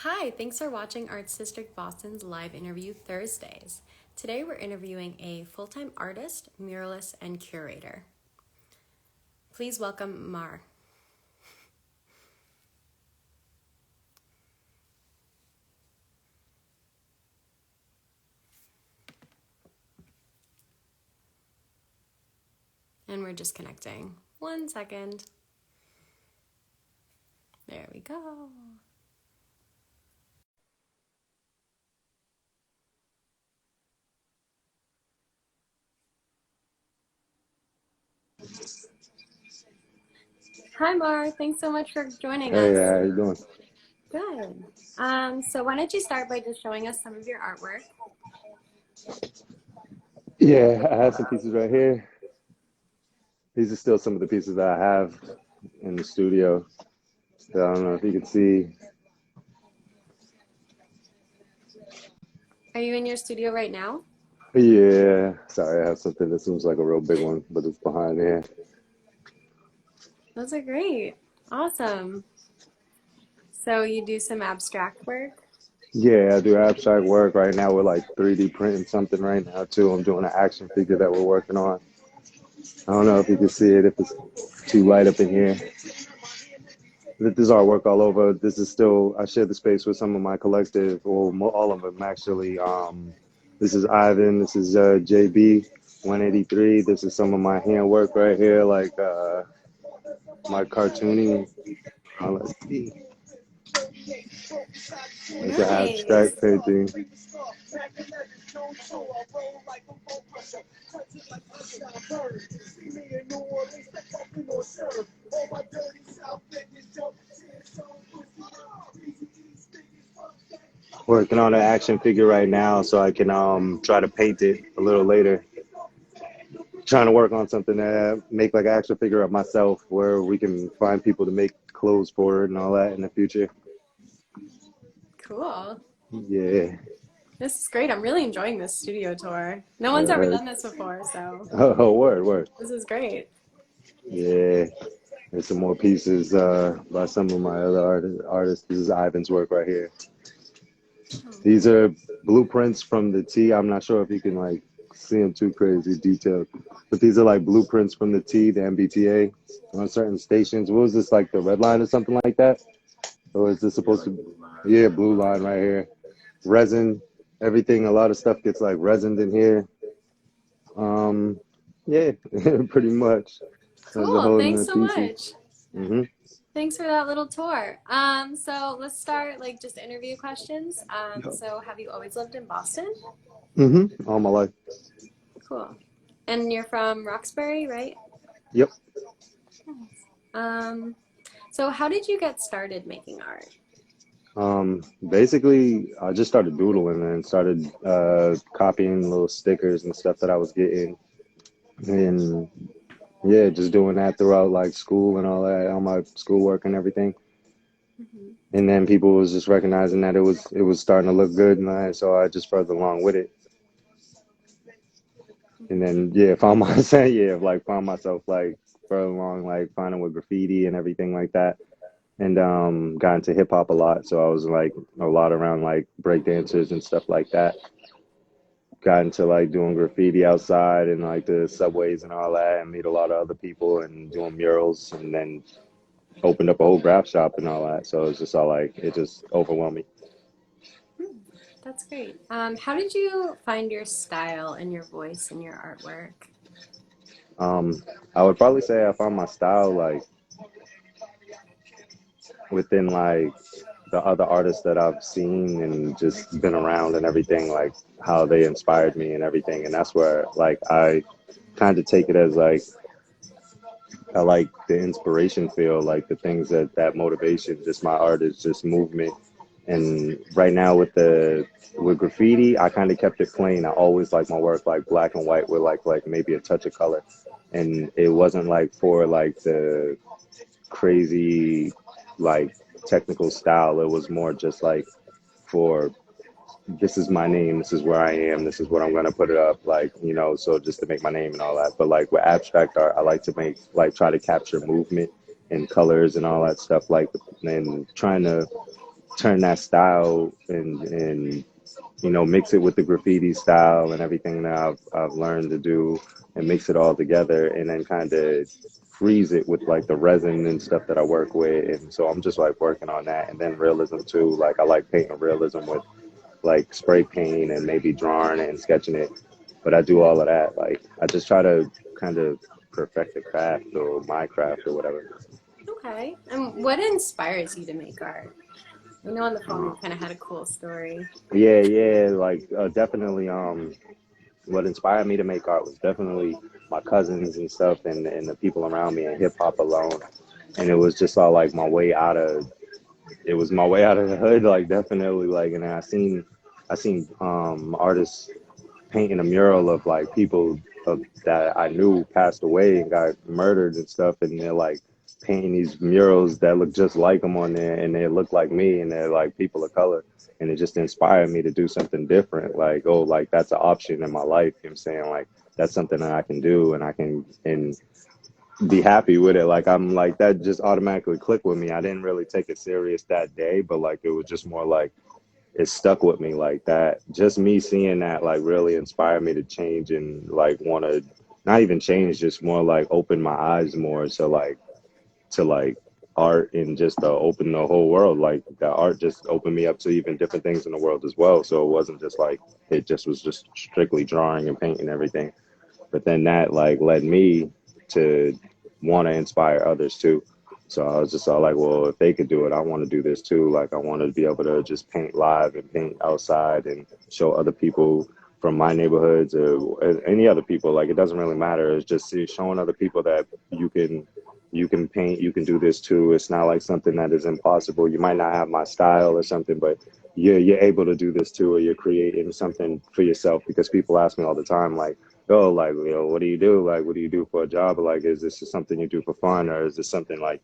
Hi, thanks for watching Arts District Boston's live interview Thursdays. Today we're interviewing a full-time artist, muralist, and curator. Please welcome Mar. And we're just connecting. 1 second. There we go. Hi, Mar. Thanks so much for joining us. Hey, how you doing? Good. So why don't you start by just showing us some of your artwork? Yeah, I have some pieces right here. These are still some of the pieces that I have in the studio. So I don't know if you can see. Are you in your studio right now? Yeah, sorry, I have something that seems like a real big one, but it's behind here. Those are great. Awesome. So you do some abstract work? Yeah, I do abstract work right now. We're like 3D printing something right now too. I'm doing an action figure that we're working on. I don't know if you can see it if it's too light up in here. There's artwork all over. This is still, I share the space with some of my collective, or all of them actually. This is Ivan, this is JB 183. This is some of my handwork right here, like my cartooning. Let's see. It's an Nice. abstract painting. Working on an action figure right now so I can try to paint it a little later. Trying to work on something that make like an action figure of myself where we can find people to make clothes for it and all that in the future. Cool. Yeah. This is great. I'm really enjoying this studio tour. No one's ever done this before, so Oh, word. this is great. Yeah. There's some more pieces by some of my other artists. This is Ivan's work right here. These are blueprints from the T. I'm not sure if you can like see them too crazy detailed, but these are like blueprints from the T, the MBTA on certain stations. What was this, like the red line or something like that? Or is this supposed to? Yeah, blue line right here. Resin, everything. A lot of stuff gets like resined in here. Um, yeah, pretty much. That's the Cool. whole Thanks new so pieces. much. Mhm. Thanks for that little tour. So let's start like just interview questions. So have you always lived in Boston? Mhm. All my life. Cool. And you're from Roxbury, right? Yep. Um, so how did you get started making art? Basically, I just started doodling and started copying little stickers and stuff that I was getting, and yeah, just doing that throughout like school and all that, all my schoolwork and everything. Mhm. And then people was just recognizing that it was starting to look good, and so I just further along with it. And then yeah, found myself found myself like further along like finding with graffiti and everything like that. And got into hip hop a lot. So I was like a lot around like break dancers and stuff like that. Got into like doing graffiti outside and like the subways and all that, and meet a lot of other people and doing murals, and then opened up a whole graph shop and all that. So it's just all like it just overwhelmed me. Hmm, that's great. How did you find your style and your voice in your artwork? Um, I would probably say I found my style like within like the other artists that I've seen and just been around and everything, like how they inspired me and everything. And that's where like I kind of take it as like I like the inspiration feel, like the things that motivation, just my art is just movement. And right now with graffiti, I kind of kept it plain. I always like my work like black and white with like maybe a touch of color. And it wasn't like for like the crazy like technical style. It was more just like for this is my name, this is where I am, this is what I'm gonna put it up, like, so just to make my name and all that. But like with abstract art, I like to make try to capture movement and colors and all that stuff, like, and trying to turn that style and mix it with the graffiti style and everything that I've learned to do, and mix it all together, and then kind of freeze it with like the resin and stuff that I work with. And so I'm just like working on that. And then realism too. Like I like painting realism with like spray paint and maybe drawing it and sketching it. But I do all of that. Like I just try to kind of perfect the craft or my craft or whatever. Okay. And what inspires you to make art? I know on the phone you kind of had a cool story. Yeah, yeah, like definitely. What inspired me to make art was definitely my cousins and stuff, and the people around me, and hip hop alone. And it was just all like my way out of it was my way out of the hood, like definitely, like. And I seen artists painting a mural of like people that I knew passed away and got murdered and stuff, and they're like painting these murals that look just like them on there, and they look like me, and they're like people of color, and it just inspired me to do something different. Like, oh, like that's an option in my life. You know what I'm saying? Like that's something that I can do, and I can and be happy with it. Like I'm like that just automatically clicked with me. I didn't really take it serious that day, but like it was just more like it stuck with me like that. Just me seeing that like really inspired me to change and like want to not even change, just more like open my eyes more to like art and just open the whole world. Like the art just opened me up to even different things in the world as well. So it wasn't just like it just was just strictly drawing and painting everything. But then that like led me to want to inspire others too. So I was just all like, well, if they could do it, I want to do this too. Like I want to be able to just paint live and paint outside and show other people from my neighborhoods or any other people. Like it doesn't really matter. It's just showing other people that you can paint, you can do this too. It's not like something that is impossible. You might not have my style or something, but you're able to do this too, or you're creating something for yourself. Because people ask me all the time, like, oh, like, what do you do? Like, what do you do for a job? Or like, is this just something you do for fun, or is this something like,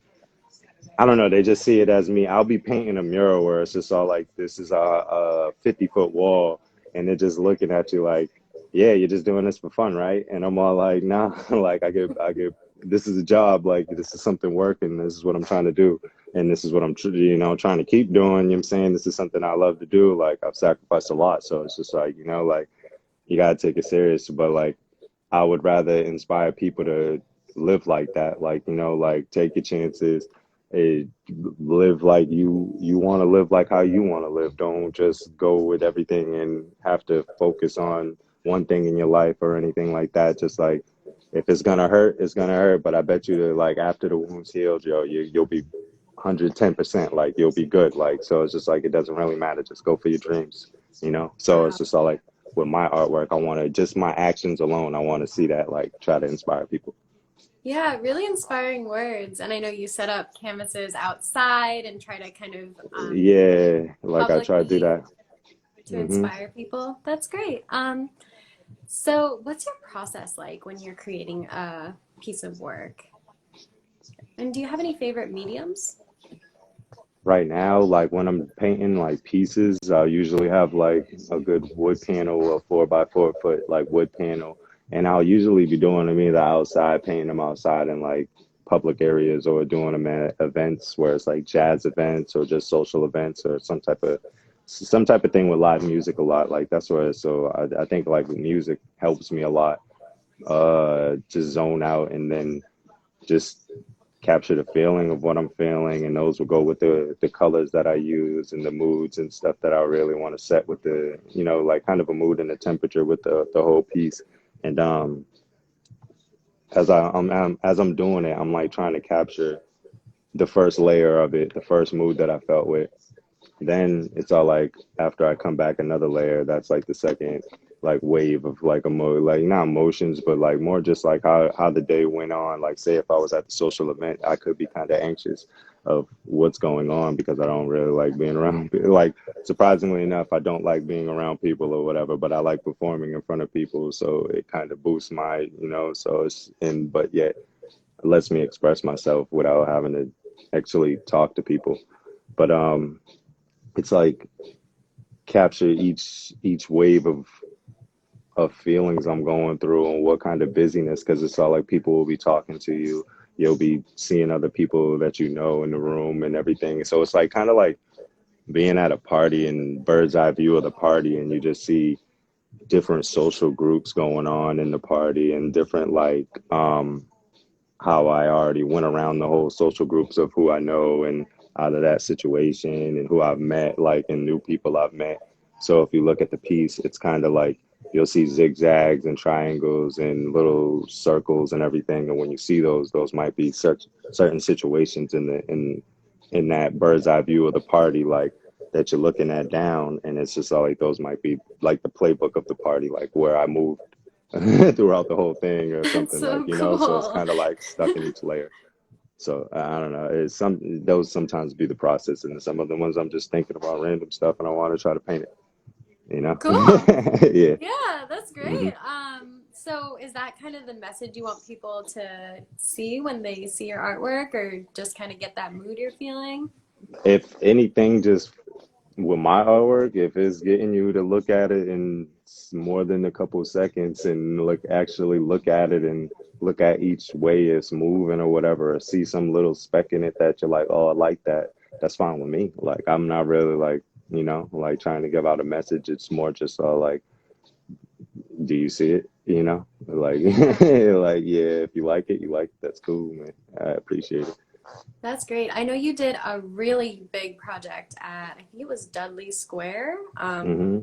I don't know. They just see it as me. I'll be painting a mural where it's just all like, this is a 50-foot wall, and they're just looking at you like, yeah, you're just doing this for fun, right? And I'm all like, nah, like I get, this is a job. Like this is something working. This is what I'm trying to do, and this is what I'm, trying to keep doing. You know what I'm saying? This is something I love to do. Like I've sacrificed a lot, so it's just like, like you gotta take it serious. But like I would rather inspire people to live like that. Like, like take your chances. eh, Live like you want to live, like how you want to live. Don't just go with everything and have to focus on one thing in your life or anything like that. Just like if it's gonna hurt, it's gonna hurt. But I bet you that like after the wound's healed, you'll be 110%. Like you'll be good. Like so, it's just like it doesn't really matter. Just go for your dreams. So it's Wow. just all like with my artwork, I want to just my actions alone. I want to see that like try to inspire people. Yeah, really inspiring words. And I know you set up canvases outside and try to kind of Yeah, like I try to do publicly that. to Hmm. inspire people. That's great. So what's your process like when you're creating a piece of work? And do you have any favorite mediums? Right now, like when I'm painting like pieces, I'll usually have like a good wood panel, a 4 by 4 foot like wood panel, and I'll usually be doing them either outside, painting them outside in like public areas, or doing them at events where it's like jazz events or just social events or some type of thing with live music a lot. Like that's where so I think like music helps me a lot. Just zone out and then just capture the feeling of what I'm feeling, and those will go with the colors that I use and the moods and stuff that I really want to set with like kind of a mood and a temperature with the whole piece. And as I'm doing it, I'm like trying to capture the first layer of it, the first mood that I felt with. Then it's all like after I come back another layer, that's like the second like wave of like like not emotions, but like more just like how the day went on. Like say if I was at the social event, I could be kind of anxious of what's going on because I don't really like being around like surprisingly enough, I don't like being around people or whatever, but I like performing in front of people, so it kind of boosts my. So it's and but yet it lets me express myself without having to actually talk to people. But it's like capture each wave of feelings I'm going through and what kind of busyness, because it's all like people will be talking to you, you'll be seeing other people that in the room and everything. So it's like kind of like being at a party and bird's eye view of the party, and you just see different social groups going on in the party and different like how I already went around the whole social groups of who I know and out of that situation and who I've met, like, and new people I've met. So if you look at the piece, it's kind of like you'll see zigzags and triangles and little circles and everything. And when you see those might be such certain situations in that bird's eye view of the party, like that you're looking at down. And it's just all like those might be like the playbook of the party, like where I moved throughout the whole thing or That's something, like, so you know, so it's cool. kind of like stuck in each layer. So I don't know, it's some those sometimes be the process, and some of the ones I'm just thinking about random stuff and I want to try to paint it, you know. Cool. Yeah. Yeah, that's Hmm. great. So is that kind of the message you want people to see when they see your artwork, or just kind of get that mood you're feeling? If anything, just with my artwork, if it's getting you to look at it in more than a couple seconds and actually look at it and look at each way it's moving or whatever, or see some little speck in it that you're like, oh, I like that, that's fine with me. Like, I'm not really like, you know, like trying to give out a message. It's more just like, do you see it? You know, like, Yeah, like, yeah, if you like it, you like it. That's cool, man. I appreciate it. that's great. I know you did a really big project at, I think it was Dudley Square. Hmm.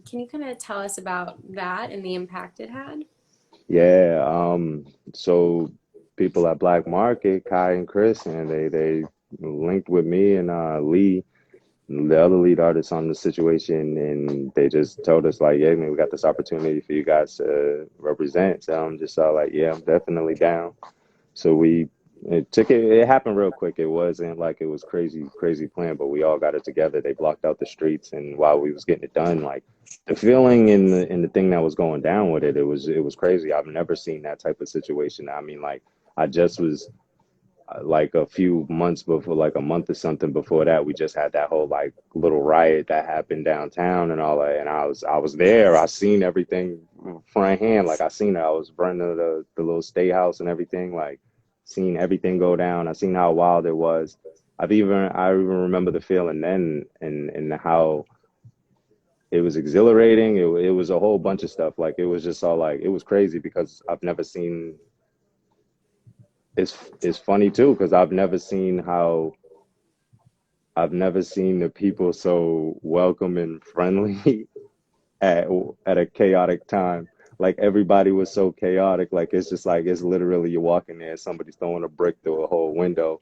Can you kind of tell us about that and the impact it had? Yeah. So people at Black Market, Kai and Chris, and they linked with me and Lee, the other lead artist on the situation, and they just told us like, yeah, man, we got this opportunity for you guys to represent. So I'm just all like, yeah, I'm definitely down. So it happened real quick. It wasn't like it was crazy plan, but we all got it together. They blocked out the streets, and while we was getting it done, like the feeling and the thing that was going down with it, it was crazy. I've never seen that type of situation. I mean, like I just was like a few months before, like a month or something before that, we just had that whole like little riot that happened downtown and all that. And I was there. I seen everything front hand. Like I seen it. I was running to the little state house and everything. Like seen everything go down. I seen how wild it was. I even remember the feeling then and how it was exhilarating. It was a whole bunch of stuff. Like it was just all like it was crazy because it's funny too because I've never seen the people so welcome and friendly at at a chaotic time. Like everybody was so chaotic. Like it's just like it's literally you're walking there, somebody's throwing a brick through a whole window,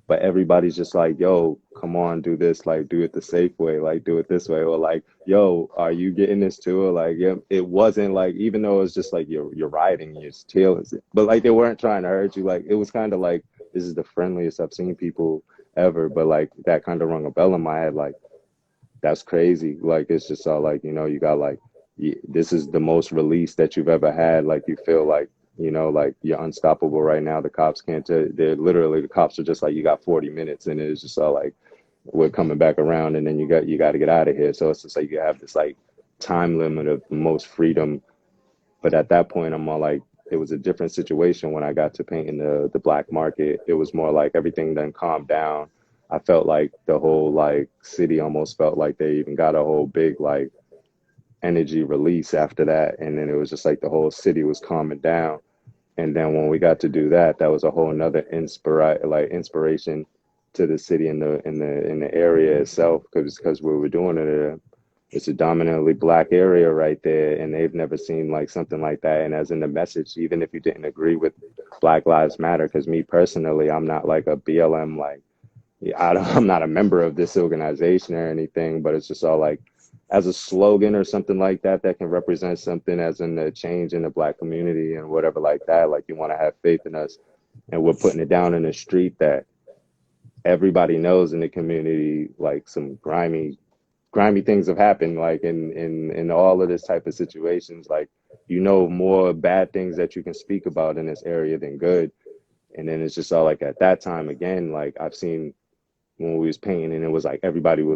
but everybody's just like, "Yo, come on, do this. Like, do it the safe way. Like, do it this way." Or like, "Yo, are you getting this too?" Or like, yeah, it wasn't like even though it's just like you're riding, you're still, but like they weren't trying to hurt you. Like it was kind of like this is the friendliest I've seen people ever. But like that kind of rung a bell in my head. Like that's crazy. Like it's just all like you got like this is the most release that you've ever had. Like you feel like like you're unstoppable right now. The cops can't. They're literally the cops are just like you got 40 minutes, and it's just all like we're coming back around, and then you got to get out of here. So it's just like you have this like time limit of the most freedom. But at that point, I'm all like, it was a different situation when I got to painting the black market. It was more like everything then calmed down. I felt like the whole like city almost felt like they even got a whole big like energy release after that, and then it was just like the whole city was calming down. And then when we got to do that, that was a whole another inspiration to the city in the area itself because we were doing it. It's a dominantly black area right there, and they've never seen like something like that. And as in the message, even if you didn't agree with Black Lives Matter, because me personally, I'm not like a BLM like yeah, I'm not a member of this organization or anything, but it's just all like as a slogan or something like that that can represent something as in the change in the black community and whatever like that. Like you want to have faith in us, and we're putting it down in the street that everybody knows in the community. Like some grimy things have happened, like in all of this type of situations. Like more bad things that you can speak about in this area than good. And then it's just all like at that time again, like I've seen when we was painting and it was like everybody that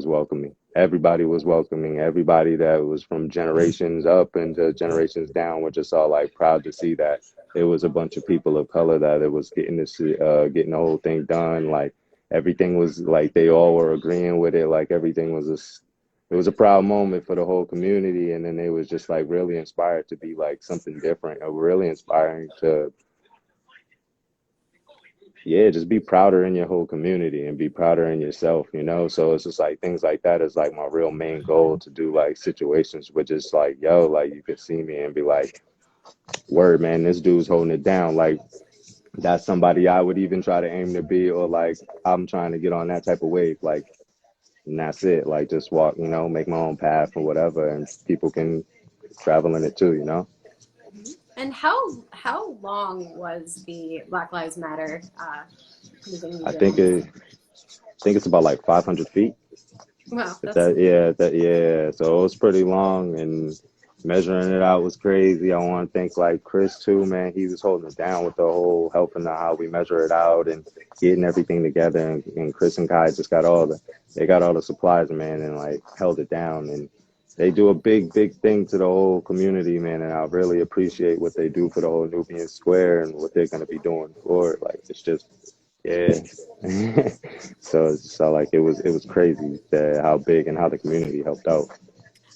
was from generations up and to generations down were just all like proud to see that it was a bunch of people of color that it was getting the whole thing done. Like everything was like they all were agreeing with it. Like everything was it was a proud moment for the whole community. And then they was just like really inspired to be like something different, or really inspiring to, yeah, just be prouder in your whole community and be prouder in yourself, you know? So it's just like things like that is like my real main goal, to do like situations with just like, yo, like you could see me and be like, word, man, this dude's holding it down. Like that's somebody I would even try to aim to be, or like I'm trying to get on that type of wave. Like, and that's it. Like just walk, you know, make my own path or whatever, and people can travel in it too, you know? And how long was the Black Lives Matter moving you I doing think this? it's about like 500 feet. Wow, If that's that, yeah, that, yeah. So it was pretty long, and measuring it out was crazy. I want to thank like Chris too, man. He was holding it down with the whole helping how we measure it out and getting everything together. And Chris and Kai just they got all the supplies, man, and like held it down. And they do a big thing to the whole community, man. And I really appreciate what they do for the whole Nubian Square and what they're gonna be doing for it. Like it's just, yeah. So like it was crazy that how big and how the community helped out.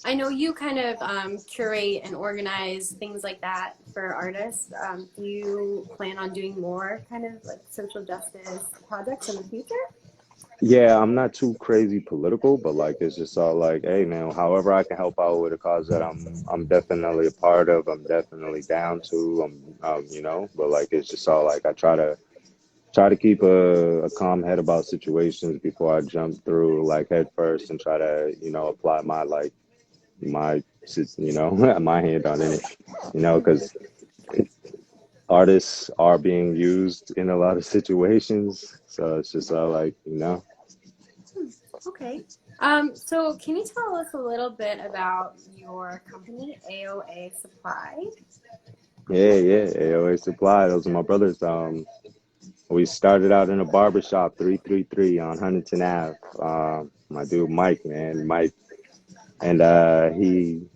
I know you kind of curate and organize things like that for artists. Do you plan on doing more kind of like social justice projects in the future? Yeah, I'm not too crazy political, but like it's just all like, hey man, however I can help out with a cause that I'm definitely a part of, I'm definitely down to, you know, but like it's just all like I try to keep a calm head about situations before I jump through like head first and try to, you know, apply my like my you know my hand on it, you know, Mm-hmm. because artists are being used in a lot of situations. So it's just all like, you know. Okay. So can you tell us a little bit about your company, AOA Supply? Yeah. AOA Supply. Those are my brothers. We started out in a barber shop, 333 on Huntington Ave. My dude Mike, man, Mike, and he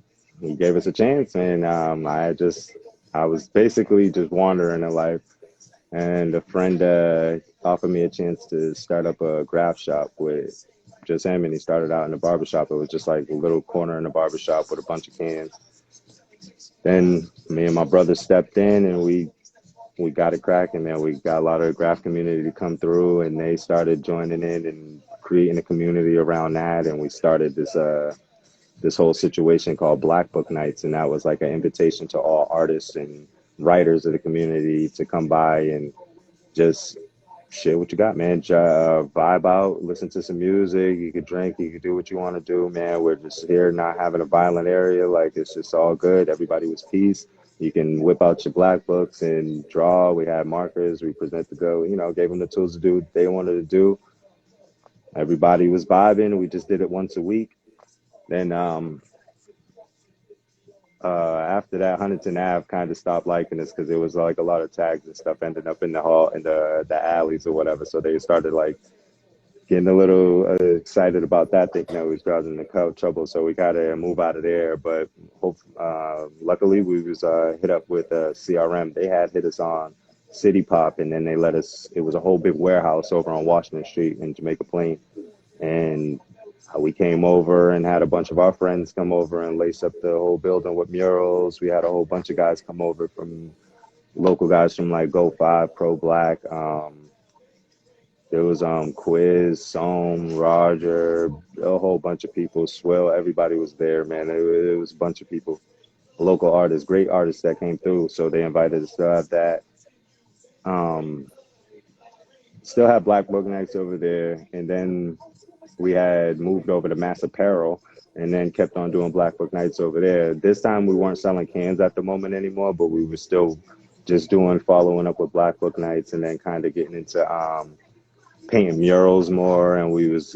gave us a chance, and I was basically just wandering in life, and a friend offered me a chance to start up a graph shop with just him, and he started out in a barber shop. It was just like a little corner in the barber shop with a bunch of cans. Then me and my brother stepped in, and we got it cracking, man. We got a lot of the graph community to come through, and they started joining in and creating a community around that. And we started this whole situation called Black Book Nights, and that was like an invitation to all artists and writers of the community to come by and just share what you got, man. Vibe out, listen to some music. You could drink, you could do what you want to do, man. We're just here, not having a violent area. Like it's just all good. Everybody was peace. You can whip out your black books and draw. We had markers. We present to go, you know, gave them the tools to do what they wanted to do. Everybody was vibing. We just did it once a week. Then after that, Huntington Ave kind of stopped liking us because it was like a lot of tags and stuff ended up in the hall in the alleys or whatever. So they started like getting a little excited about that, thinking that we was causing the trouble. So we got to move out of there. But luckily, we was hit up with CRM. They had hit us on City Pop, and then they let us. It was a whole big warehouse over on Washington Street in Jamaica Plain, and we came over and had a bunch of our friends come over and lace up the whole building with murals. We had a whole bunch of guys come over from local guys from like Go Five, Pro Black. There was Quiz, Soam, Roger, a whole bunch of people. Swell, everybody was there, man. It was a bunch of people, local artists, great artists that came through. So they invited us to have that. Um, Still have Black Book Nights over there, and then we had moved over to Mass Apparel, and then kept on doing Black Book Nights over there. This time we weren't selling cans at the moment anymore, but we were still just following up with Black Book Nights, and then kind of getting into painting murals more, and we was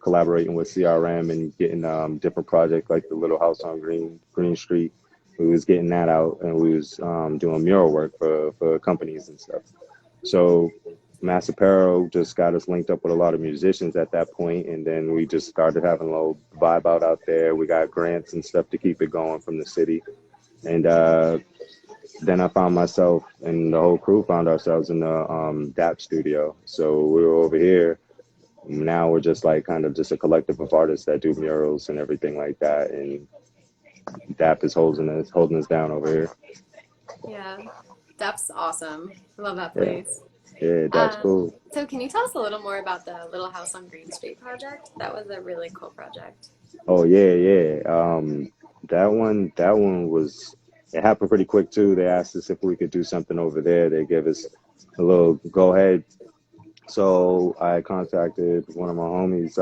collaborating with CRM and getting different projects like the Little House on Green Street. We was getting that out, and we was doing mural work for companies and stuff. So Mass Apparel just got us linked up with a lot of musicians at that point, and then we just started having a little vibe out there. We got grants and stuff to keep it going from the city, and then I found myself and the whole crew found ourselves in the DAP studio. So we were over here. Now we're just like kind of just a collective of artists that do murals and everything like that. And DAP is holding us down over here. Yeah, that's awesome. I love that Yeah, place. yeah, DAP's cool. So can you tell us a little more about the Little House on Green Street project? That was a really cool project. Oh yeah, yeah. That one was. It happened pretty quick too. They asked us if we could do something over there. They gave us a little go ahead. So I contacted one of my homies,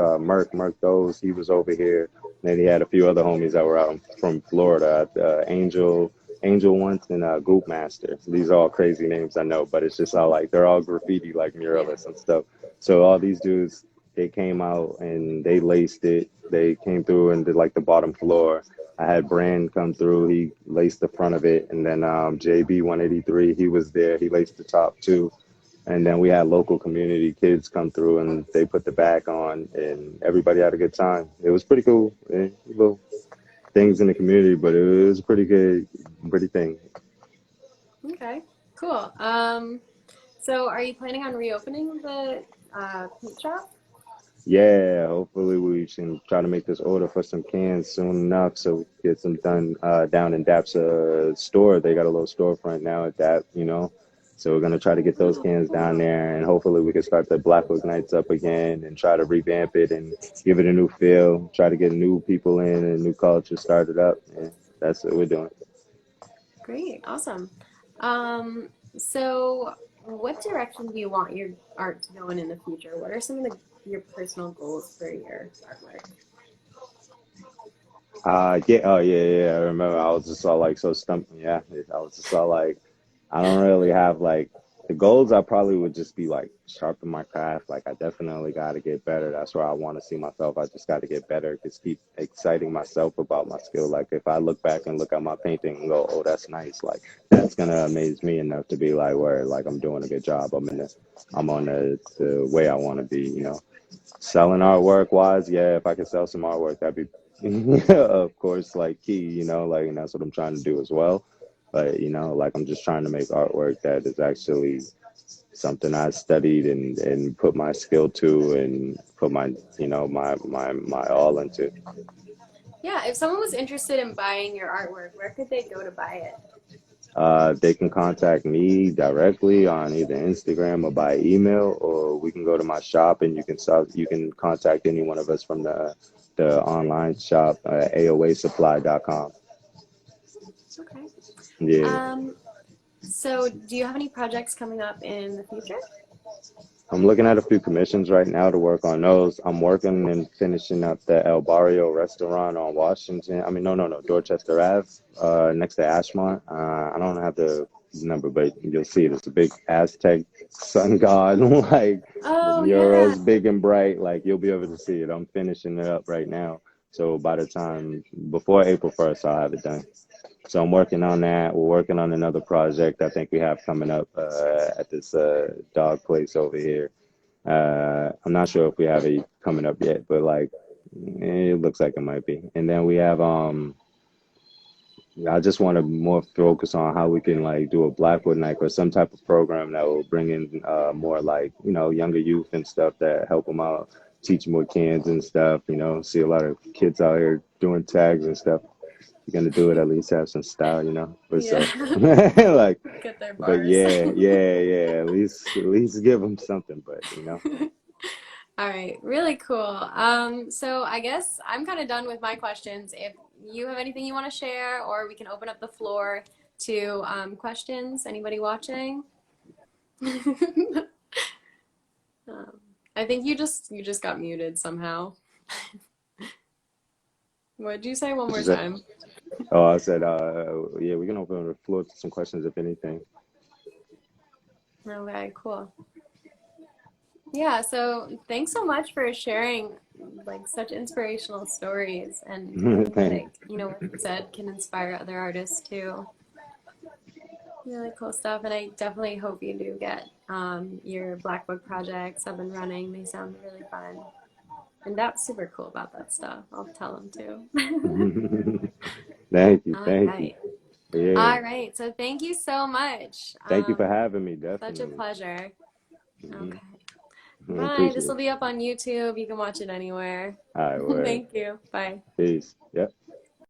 Merk Those. He was over here. Then he had a few other homies that were out from Florida, Angel once, and Goop Master. These are all crazy names, I know, but it's just all like they're all graffiti, like Yeah. muralists and stuff. So all these dudes, they came out and they laced it. They came through and did like the bottom floor. I had Brand come through. He laced the front of it, and then JB 183, he was there. He laced the top too. And then we had local community kids come through and they put the back on and everybody had a good time. It was pretty cool. Little things in the community, but it was pretty good, pretty thing. Okay, cool. So are you planning on reopening the paint shop? Yeah, hopefully we can try to make this order for some cans soon enough so we can get some done down in Dap's store. They got a little storefront now at Dap. So we're gonna try to get those Oh, cans down cool. there, and hopefully we can start the Black Book Nights up again and try to revamp it and give it a new feel. Try to get new people in and new culture started up. And that's what we're doing. Great, awesome. So what direction do you want your art to go in the future? What are some of your personal goals for your artwork? Yeah, oh yeah. I remember I was just all like so stumped. Yeah, I was just all like, I don't really have like the goals. I probably would just be like sharpen my craft. Like I definitely got to get better. That's where I want to see myself. I just got to get better. Just keep exciting myself about my skill. Like if I look back and look at my painting and go, oh, that's nice. Like that's gonna amaze me enough to be like, where like I'm doing a good job. I'm on the way I want to be. Selling artwork wise, yeah, if I could sell some artwork, that'd be of course like key, like and that's what I'm trying to do as well. But like I'm just trying to make artwork that is actually something I studied and put my skill to and put my my all into. Yeah, if someone was interested in buying your artwork, where could they go to buy it? They can contact me directly on either Instagram or by email, or we can go to my shop and you can contact any one of us from the online shop, aoasupply.com. Okay. Yeah, Um, so do you have any projects coming up in the future? I'm looking at a few commissions right now to work on those. I'm working and finishing up the El Barrio restaurant on Washington. I mean, no, Dorchester Ave, next to Ashmont. I don't have the number, but you'll see it. It's a big Aztec sun god. Like the Oh, yeah. mural's big and bright. Like you'll be able to see it. I'm finishing it up right now. So by the time before April 1st, I'll have it done. So I'm working on that. We're working on another project I think we have coming up at this dog place over here. I'm not sure if we have it coming up yet, but like it looks like it might be. And then we have I just want to more focus on how we can like do a Blackwood night or some type of program that will bring in more like younger youth and stuff that help them out, teach them what cans and stuff. See a lot of kids out here doing tags and stuff. You're gonna do it, at least have some style. But Yeah. so like, Get their but bars. yeah. At least give them something. But. All right, really cool. So I guess I'm kind of done with my questions. If you have anything you want to share, or we can open up the floor to questions. Anybody watching? Um, I think you just got muted somehow. What did you say one What you more say? time? Oh, I said, yeah, we can open the floor to some questions if anything. Okay, cool. Yeah, so thanks so much for sharing like such inspirational stories, and I think Thank that what you said can inspire other artists too. Really cool stuff, and I definitely hope you do get your Black Book projects up and running. They sound really fun, and that's super cool about that stuff. I'll tell them too. thank you, All thank you. right. Yeah. All right. So thank you so much. Thank you for having me. Such a Definitely. pleasure. Hmm. Okay. I Bye. appreciate This will it. be up on YouTube. You can watch it anywhere. All right, word. Thank you. Bye. Peace. Yep.